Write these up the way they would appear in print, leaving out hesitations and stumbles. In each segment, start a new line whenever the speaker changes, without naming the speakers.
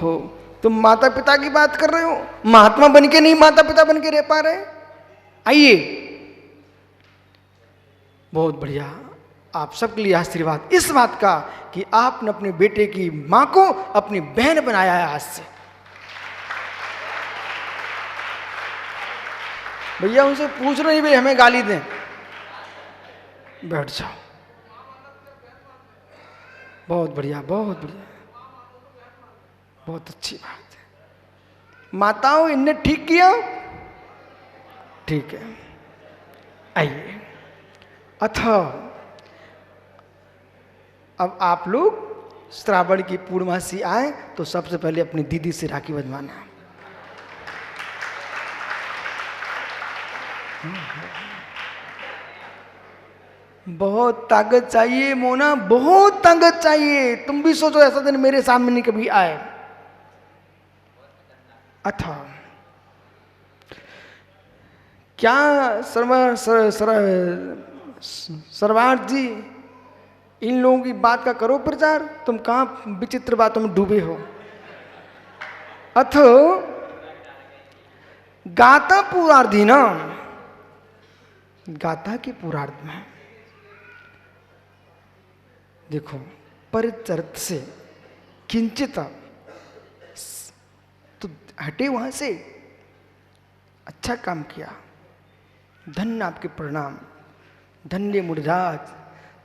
ओहो, तुम माता पिता की बात कर रहे हो, महात्मा बन के नहीं माता पिता बन के रह पा रहे? आइए, बहुत बढ़िया, आप सबके लिए आशीर्वाद इस बात का कि आपने अपने बेटे की मां को अपनी बहन बनाया है आज से। भैया उनसे पूछ रहे भाई हमें गाली दें, बैठ जाओ। बहुत बढ़िया, बहुत बढ़िया, बहुत अच्छी बात है। माताओं, इनने ठीक किया, ठीक है। आइए, अथा अब आप लोग श्रावण की पूर्णमासी आए तो सबसे पहले अपनी दीदी से राखी बंधवाना। बहुत ताकत चाहिए मोना, बहुत ताकत चाहिए। तुम भी सोचो ऐसा दिन मेरे सामने नहीं कभी आए। अथा क्या सरवार जी, इन लोगों की बात का करो प्रचार। तुम कहां विचित्र बातों में डूबे हो। अथ गाता पूर्वार्धी ना, गाथा की पूर्वार्ध में देखो, परिचरित से किंचित तो हटे वहां से, अच्छा काम किया, धन्य आपके प्रणाम, धन्य मुनिराज,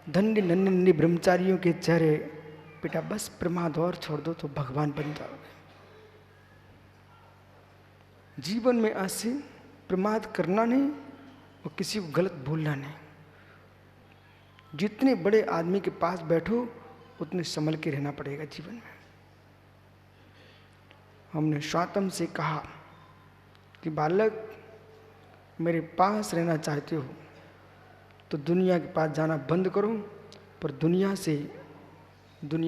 धन्य नन्हे नन्हे ब्रह्मचारियों के चेहरे। बेटा बस प्रमाद और छोड़ दो तो भगवान बन जाओगे। जीवन में ऐसे प्रमाद करना नहीं और किसी को गलत बोलना नहीं। जितने बड़े आदमी के पास बैठो उतने संभल के रहना पड़ेगा जीवन में। हमने स्वातम से कहा कि बालक, मेरे पास रहना चाहते हो तो दुनिया के पास जाना बंद करो, पर दुनिया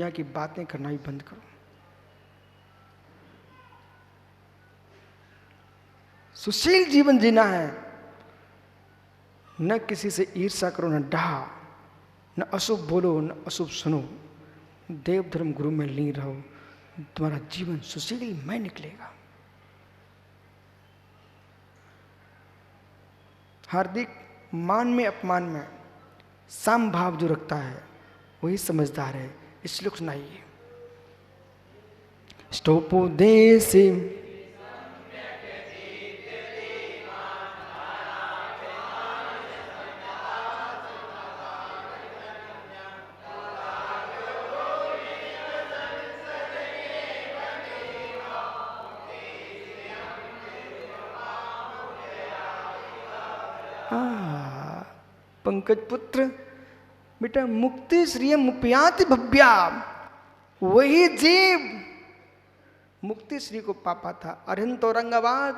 की बातें करना ही बंद करो। सुशील जीवन जीना है, न किसी से ईर्ष्या करो, न डहा, न अशुभ बोलो, न अशुभ सुनो। देव धर्म गुरु में लीन रहो, तुम्हारा जीवन सुशीलमय निकलेगा। हार्दिक, मान में अपमान में साम भाव जो रखता है वही समझदार है। श्लोक सुनाइए। स्टोपोदेश पंकज पुत्र, बेटा मुक्ति श्री मुप्याति भव्या, वही जीव मुक्ति श्री को पा पाता। अरहंत औरंगाबाद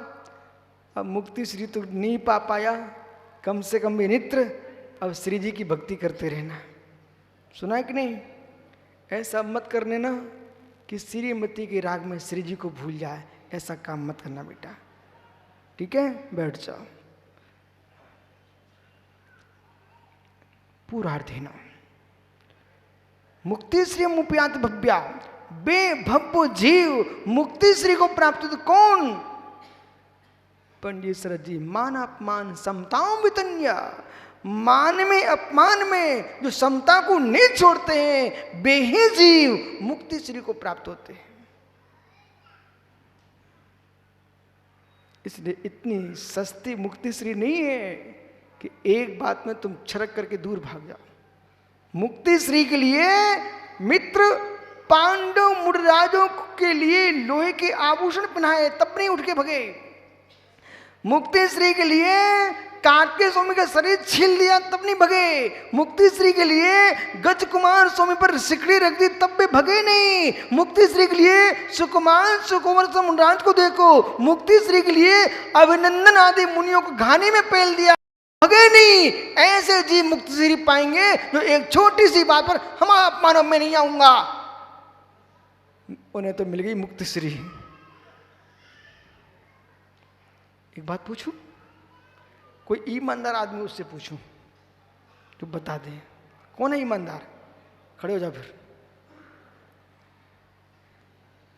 अब मुक्ति श्री तो नहीं पा पाया, कम से कम नित्र अब श्री जी की भक्ति करते रहना। सुना है कि नहीं? ऐसा मत करने ना कि श्रीमती के राग में श्री जी को भूल जाए, ऐसा काम मत करना बेटा, ठीक है? बैठ जाओ। पूर्वार्धेन मुक्ति श्री मुप्यात भव्या, बेभव जीव मुक्ति श्री को प्राप्त तो कौन? पंडित शरद जी, मान अपमान समताओं वितन्या, मान में अपमान में जो समता को नहीं छोड़ते हैं, वे ही जीव मुक्ति श्री को प्राप्त होते हैं। इसलिए इतनी सस्ती मुक्ति श्री नहीं है कि एक बात में तुम छरक करके दूर भाग जाओ। मुक्ति श्री के लिए मित्र पांडव मुनिराजों के लिए लोहे के आभूषण पहनाए तब नहीं उठ के भगे। मुक्ति श्री के लिए कार्तिकेय स्वामी का शरीर छील दिया तब नहीं भगे। मुक्ति श्री के लिए गज कुमार स्वामी पर सिकड़ी रख दी तब भी भगे नहीं। मुक्ति श्री के लिए सुकुमार सुकुमार मुनिराज को देखो, मुक्ति श्री के लिए अभिनंदन आदि मुनियों को घानी में पेल दिया, भगे नहीं। ऐसे जीव मुक्ति श्री पाएंगे जो एक छोटी सी बात पर हम अपमानों में नहीं आऊंगा। उन्हें तो मिल गई मुक्ति श्री। एक बात पूछूं, कोई ईमानदार आदमी उससे पूछूं तो बता दे कौन है ईमानदार? खड़े हो जाओ फिर।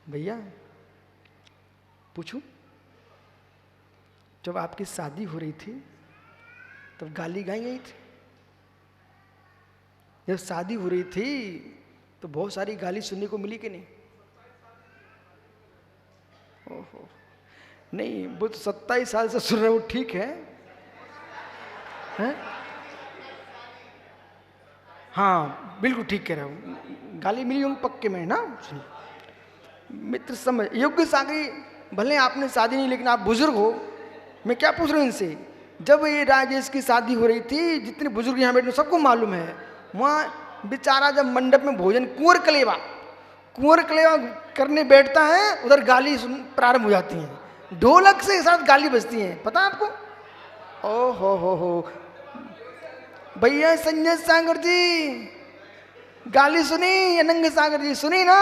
भैया पूछूं? जब आपकी शादी हो रही थी तब गाली गाई गई थी? जब शादी हो रही थी तो बहुत सारी गाली सुनने को मिली कि नहीं? ओहो, नहीं, वो तो 27 साल से सुन रहे हो, ठीक है, हैं? हाँ बिल्कुल ठीक कह रहे हो, गाली मिली होंगी पक्के में ना। मित्र समझ, योग्य सागरी, भले आपने शादी नहीं, लेकिन आप बुजुर्ग हो, मैं क्या पूछ रहा हूँ इनसे। जब ये राजेश की शादी हो रही थी, जितने बुजुर्ग यहाँ बैठे सबको मालूम है, वहाँ बेचारा जब मंडप में भोजन कुंवर कलेवा करने बैठता है, उधर गाली प्रारंभ हो जाती हैं, ढोलक से साथ गाली बजती हैं, पता है आपको? ओ हो भैया संजय सागर जी, गाली सुनी? अनंग सागर जी सुनी ना?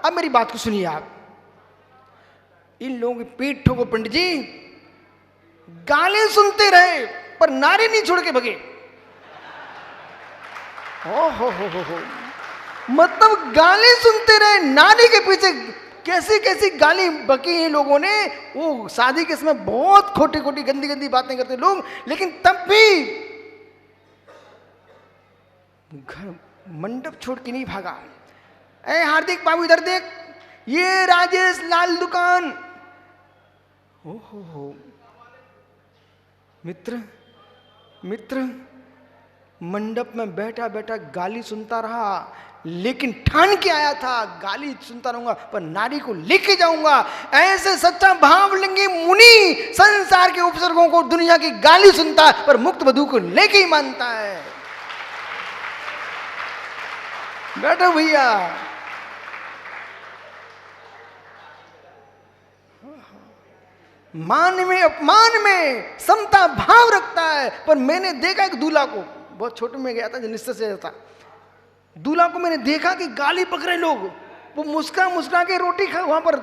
अब मेरी बात को सुनिए आप। इन लोगों के पीठ ठोको पंडित जी, गाली सुनते रहे पर नारे नहीं छोड़ के भगे। ओ हो, मतलब गाली सुनते रहे, नारे के पीछे कैसी कैसी गाली बकी हैं लोगों ने। वो शादी के समय बहुत खोटी खोटी गंदी गंदी बातें करते लोग, लेकिन तब भी घर मंडप छोड़ के नहीं भागा। ए हार्दिक बाबू इधर देख, ये राजेश लाल दुकान। ओहो, मित्र मंडप में बैठा बैठा गाली सुनता रहा, लेकिन ठान के आया था गाली सुनता रहूंगा पर नारी को लेके जाऊंगा। ऐसे सच्चा भाव लिंगी मुनि संसार के उपसर्गों को, दुनिया की गाली सुनता है पर मुक्त वधू को लेके ही मानता है। बैठो भैया, मान में अपमान में समता भाव रखता है। पर मैंने देखा एक दूल्हा को, बहुत छोटे में गया था, निश्चय से था, दूल्हा को मैंने देखा कि गाली पकड़े लोग, वो मुस्कुरा के रोटी वहां पर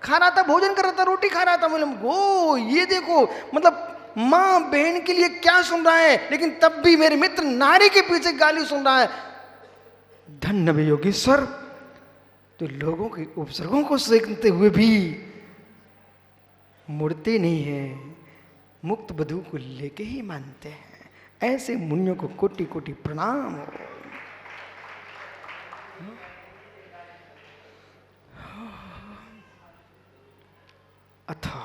खा रहा था, भोजन कर रहा था, रोटी खा रहा था। मतलब वो ये देखो, मतलब माँ बहन के लिए क्या सुन रहा है, लेकिन तब भी मेरे मित्र नारी के पीछे गाली सुन रहा है। धन्य वे योगेश्वर, तो लोगों के उपसर्गों को सीखते हुए भी मुड़ते नहीं है, मुक्त वधू को लेके ही मानते हैं। ऐसे मुनियों को कोटि कोटि प्रणाम हो। अथा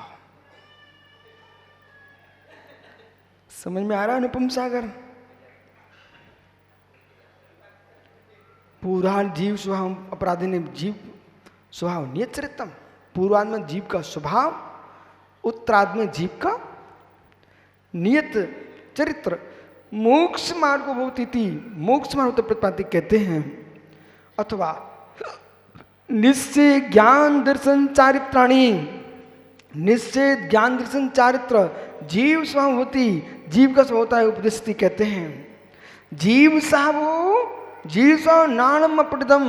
समझ में आ रहा है अनुपम सागर? पूर्वाध जीव स्वभाव अपराधी ने जीव स्वभाव नियत चरित्रम। पूर्वाध में जीव का स्वभाव, उत्तराध में जीव का नियत चरित्र। मोक्ष मार्ग को भवती थी, मोक्ष मार्ग प्रतिपादित कहते हैं। अथवा निश्चय ज्ञान दर्शन चारित्राणी, निश्चय ज्ञान दर्शन चारित्र जीव स्वभाव होती, जीव का स्वभाव होता है उपदेशती कहते हैं। जीव सावो जीव स्व नाणम अपटितम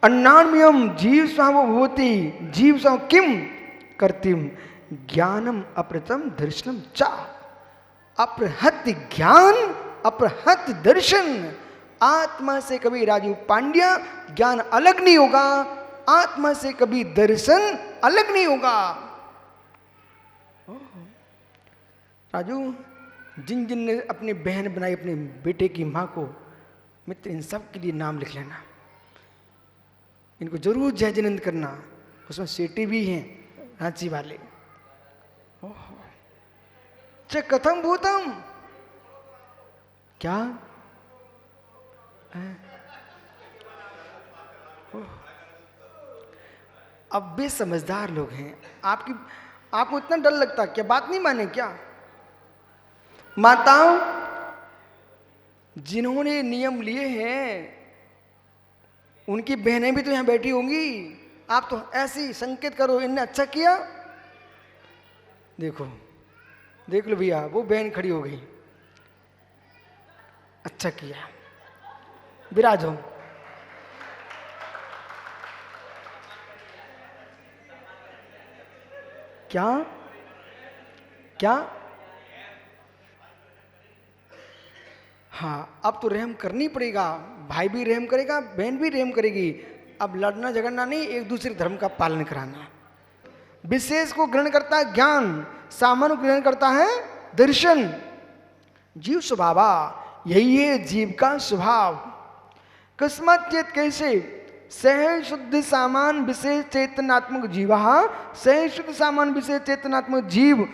अन्नान्यम जीव स्वाव भवति, जीव स्वाव किम करतिम ज्ञानम अपृतम दर्शनम चा। अपहत ज्ञान अपहत दर्शन। आत्मा से कभी राजू पांड्या ज्ञान अलग नहीं होगा, आत्मा से कभी दर्शन अलग नहीं होगा। राजू, जिन जिन ने अपनी बहन बनाई, अपने बेटे की माँ को, मित्र इन सब के लिए नाम लिख लेना, इनको जरूर जय जिनंद करना। उसमें सेठी भी हैं रांची वाले। च कथम भूतम, क्या अब भी समझदार लोग हैं। आपको इतना डर लगता क्या? बात नहीं माने क्या? माताओं, जिन्होंने नियम लिए हैं उनकी बहनें भी तो यहां बैठी होंगी। आप तो ऐसी संकेत करो इनने अच्छा किया। देखो देख लो भैया, वो बहन खड़ी हो गई, अच्छा किया, विराजो। क्या क्या? हाँ, अब तो रहम करनी पड़ेगा। भाई भी रहम करेगा, बहन भी रहम करेगी। अब लड़ना झगड़ना नहीं, एक दूसरे धर्म का पालन कराना। विशेष को ग्रहण करता है ज्ञान, सामान्य को ग्रहण करता है दर्शन। जीव स्वभावा, यही है जीव का स्वभाव। कस्मात् चेत, कैसे? सहज शुद्ध सामान विशेष चेतनात्मक जीव, सहज शुद्ध सामान विशेष चेतनात्मक जीव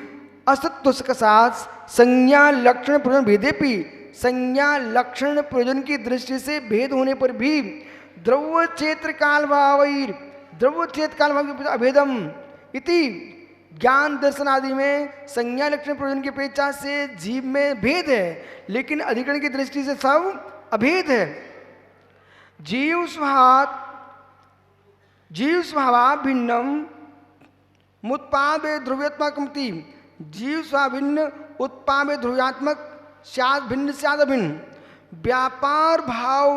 असत्व के साथ संज्ञा लक्षण प्रयोजन भेदेपि, संज्ञा लक्षण प्रयोजन की दृष्टि से भेद होने पर भी द्रव्य क्षेत्र काल भावैर, द्रव्य क्षेत्र काल भाव अभेदम इति, ज्ञान दर्शन आदि में संज्ञा लक्षण प्रयोजन की अपेक्षा से जीव में भेद है, लेकिन अधिकरण की दृष्टि से सब अभेद है। जीव स्वभाव भिन्नम मुत्पाद ध्रुव्यात्मकमति, जीव स्वाभिन्न उत्पाद ध्रुव्यात्मक स्याद भिन्न स्याद अभिन्न, व्यापार भाव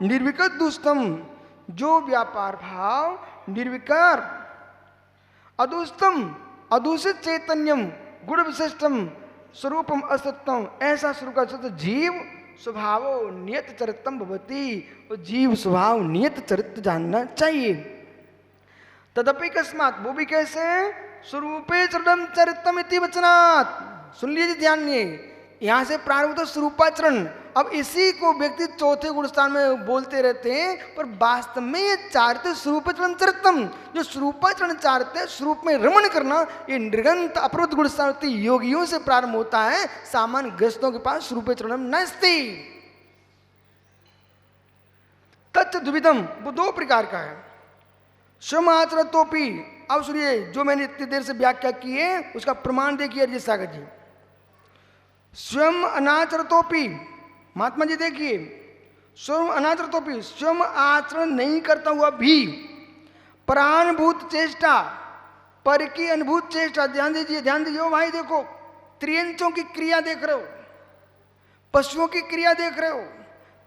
निर्विकृत दुष्टम, जो व्यापार भाव निर्विकार अदुष्टम अदूषित चैतन्यम गुण विशिष्टम स्वरूपम असत्यम, ऐसा स्वरूप का सत्य जीव स्वभाव नियत चरित्रम भवति, और जीव स्वभाव नियत चरित्र जानना चाहिए। तदपि कस्मात्, वो भी कैसे? स्वरूपे चरणम चरित्रम इति वचनात्। सुन लीजिए ध्यान से, यहाँ से प्रारंभ तो स्वरूपाचरण, अब इसी को व्यक्ति चौथे गुणस्थान में बोलते रहते हैं, पर वास्तव में ये चारते स्वरूपाचरण चरित्रम, जो स्वरूपाचरण चारते स्वरूप में रमण करना, ये निर्गंत अपरोध गुणस्थान योगियों से प्रारंभ होता है, सामान्य ग्रस्तों के पास स्वरूपाचरण नस्ति। तत् द्विविधम, वो दो प्रकार का है। स्वयं आचरतोपि, अब सुनिए, जो मैंने इतनी देर से व्याख्या की है उसका प्रमाण देखिए अरिजीत सागर जी। स्वयं अनाचरतोपि, महात्मा जी देखिए, स्वयं अनाचरतोपि, स्वयं आचरण नहीं करता हुआ भी परानुभूत चेष्टा, पर की अनुभूत चेष्टा, ध्यान दीजिए ध्यान दीजिए भाई, देखो त्रियंचों की क्रिया देख रहे हो, पशुओं की क्रिया देख रहे हो,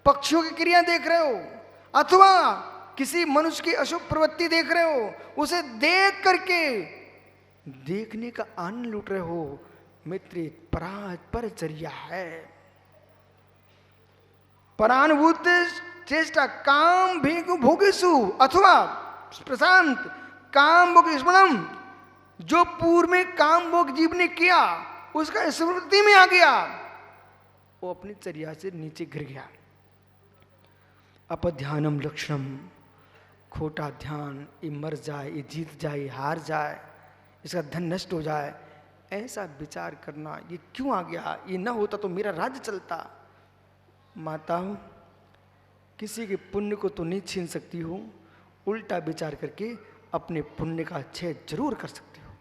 पक्षियों की क्रिया देख रहे हो, अथवा किसी मनुष्य की अशुभ प्रवृत्ति देख रहे हो, उसे देख करके देखने का आनंद लूट रहे हो, मित्र परचर्या है। परानुभूत चेष्टा काम भोगेशु अथवा प्रशांत काम भोग स्मरणम, जो पूर्व में काम भोग जीव ने किया उसका स्मृति में आ गया, वो अपनी चर्या से नीचे गिर गया। अपध्यानम लक्षणम, खोटा ध्यान, ये मर जाए, ये जीत जाए, ये हार जाए, इसका धन नष्ट हो जाए, ऐसा विचार करना, ये क्यों आ गया, ये ना होता तो मेरा राज्य चलता। माता हो, किसी के पुण्य को तो नहीं छीन सकती हो, उल्टा विचार करके अपने पुण्य का क्षय जरूर कर सकते हो।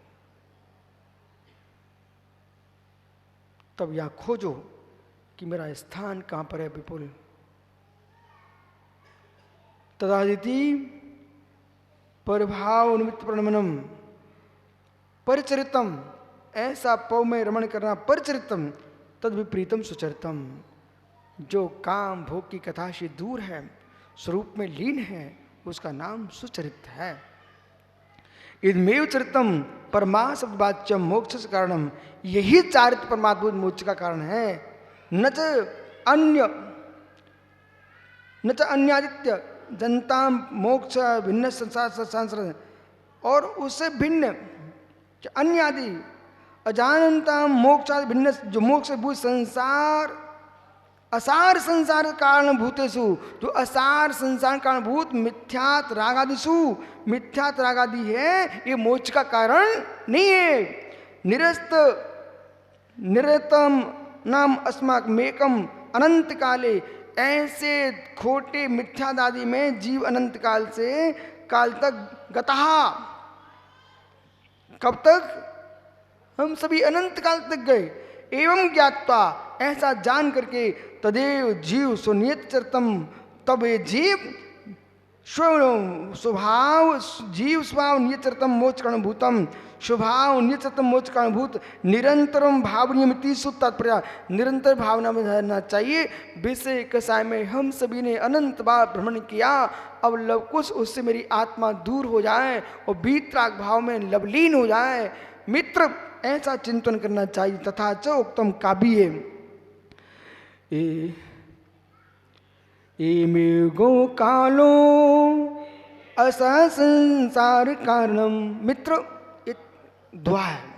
तब यहां खोजो कि मेरा स्थान कहां पर है विपुल। तदादिति परभाव निमित्त प्रणमनम परिचरितम, ऐसा पव में रमण करना परिचरितम, तद विपरीतम सुचरितम, जो काम भोग की कथा से दूर है, स्वरूप में लीन है, उसका नाम सुचरित है। इदमेव चरितम परमार्थ शब्दवाच्यम मोक्ष से कारणम, यही चारित्र परमात्मा मोक्ष का कारण है। न च अन्यादित्य जनता मोक्ष भिन्न संसार, और उससे भिन्न अन्य आदि अजानता मोक्ष भिन्न, जो मोक्ष भूत संसार असार संसार कारण भूतेषु, जो असार संसार कारण भूत मिथ्यात रागादिषु, मिथ्यात रागादि है, ये मोक्ष का कारण नहीं है। निरतम नाम अस्माक मेकम अनंत काले, ऐसे खोटे मिथ्यादादि में जीव अनंत काल से काल तक गतहा, कब तक? हम सभी अनंत काल तक गए। एवं ज्ञात्वा, ऐसा जान करके, तदेव जीव स्वनियत चरितम, तब ये जीव स्वभाव, जीव स्वभाव नियत चरितम मोक्ष कारणभूतम, स्वभाव नियत चरितम मोक्ष कारणभूत, निरंतरम भावनियमिति तात्पर्य, निरंतर भावना में रहना चाहिए। विषय कसाय में हम सभी ने अनंत बार भ्रमण किया, अब लवकुश उससे मेरी आत्मा दूर हो जाए और वीतराग भाव में लवलीन हो जाए। मित्र, ऐसा चिंतन करना चाहिए। तथा च उक्तम काव्ये एमेगो कालो असा संसार कारणम। मित्र, दुआ है।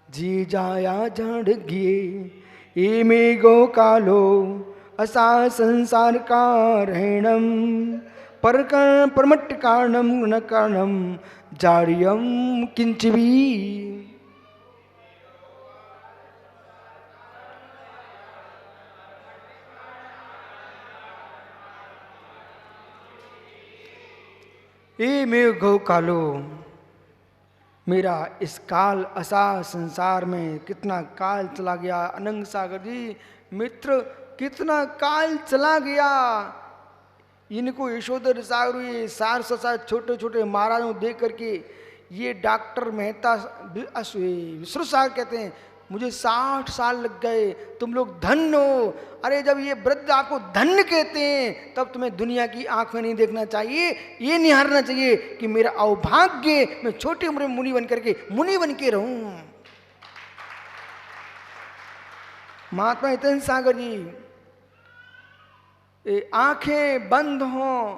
जी जाया जड़ गिए ए में गो कालो असा संसार कारणम परमट्ट कारणम न कारणम जारियम किंचवी। ए में गो कालो, मेरा इस काल असा संसार में कितना काल चला गया। अनंग सागर जी मित्र, कितना काल चला गया। इनको यशोधर सागर ये सार ससा छोटे छोटे महाराजों देख करके ये डॉक्टर मेहता विष्णु सागर कहते हैं मुझे 60 साल लग गए, तुम लोग धन्य हो। अरे जब ये वृद्ध आपको धन्य कहते हैं तब तुम्हें दुनिया की आंख में नहीं देखना चाहिए, ये निहारना चाहिए कि मेरा अवभाग्य मैं छोटी उम्र में मुनि बन के रहूं। महात्मा हितेंद्र सागर जी, आंखें बंद हों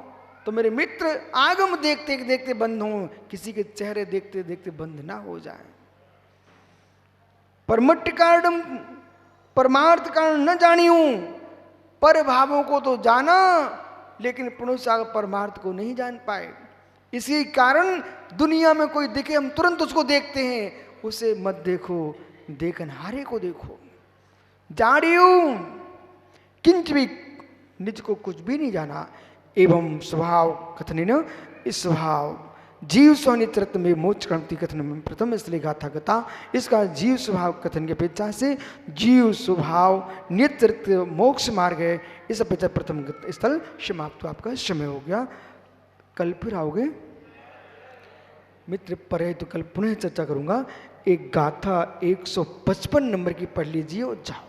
तो मेरे मित्र आगम देखते देखते बंद हों, किसी के चेहरे देखते देखते बंद ना हो जाए। परमट्ट कारणम परमार्थ कारण न जानियूं, पर भावों को तो जाना लेकिन पुनः परमार्थ को नहीं जान पाए। इसी कारण दुनिया में कोई दिखे हम तुरंत उसको देखते हैं, उसे मत देखो, देखनहारे को देखो। जानियूं किंच भी, निज को कुछ भी नहीं जाना। एवं स्वभाव कथन न, इस स्वभाव जीव स्वनित्रत्व में मोक्ष क्रांति कथन में प्रथम इसलिए गाथा गता। इसका जीव स्वभाव कथन की अपेक्षा से जीव स्वभाव नित्यत्व मोक्ष मार्ग है, इस अपेक्षा प्रथम स्थल समाप्त। आपका समय हो गया, कल फिर आओगे मित्र पर है तो कल पुनः चर्चा करूंगा। एक गाथा 155 नंबर की पढ़ लीजिए और जाओ।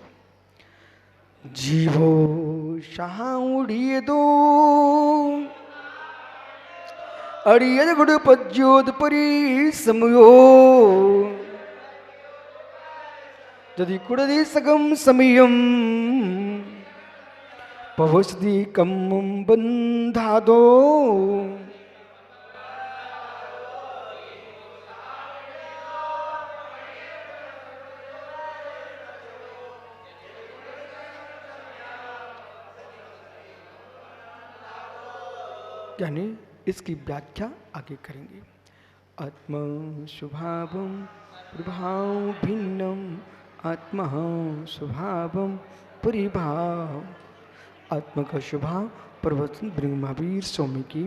जीवो शाह उड़िए दो अड़ियद गुड़ पज्योद परी समयो यदि कुड़दी सगम समयम पवसदी कम बंधा दो। यानी इसकी व्याख्या आगे करेंगे। आत्मा स्वभावम प्रभाव भिन्नम, आत्मा स्वभावम परिभाव। आत्मा का स्वभाव प्रवचन ब्रह्मवीर स्वामी की।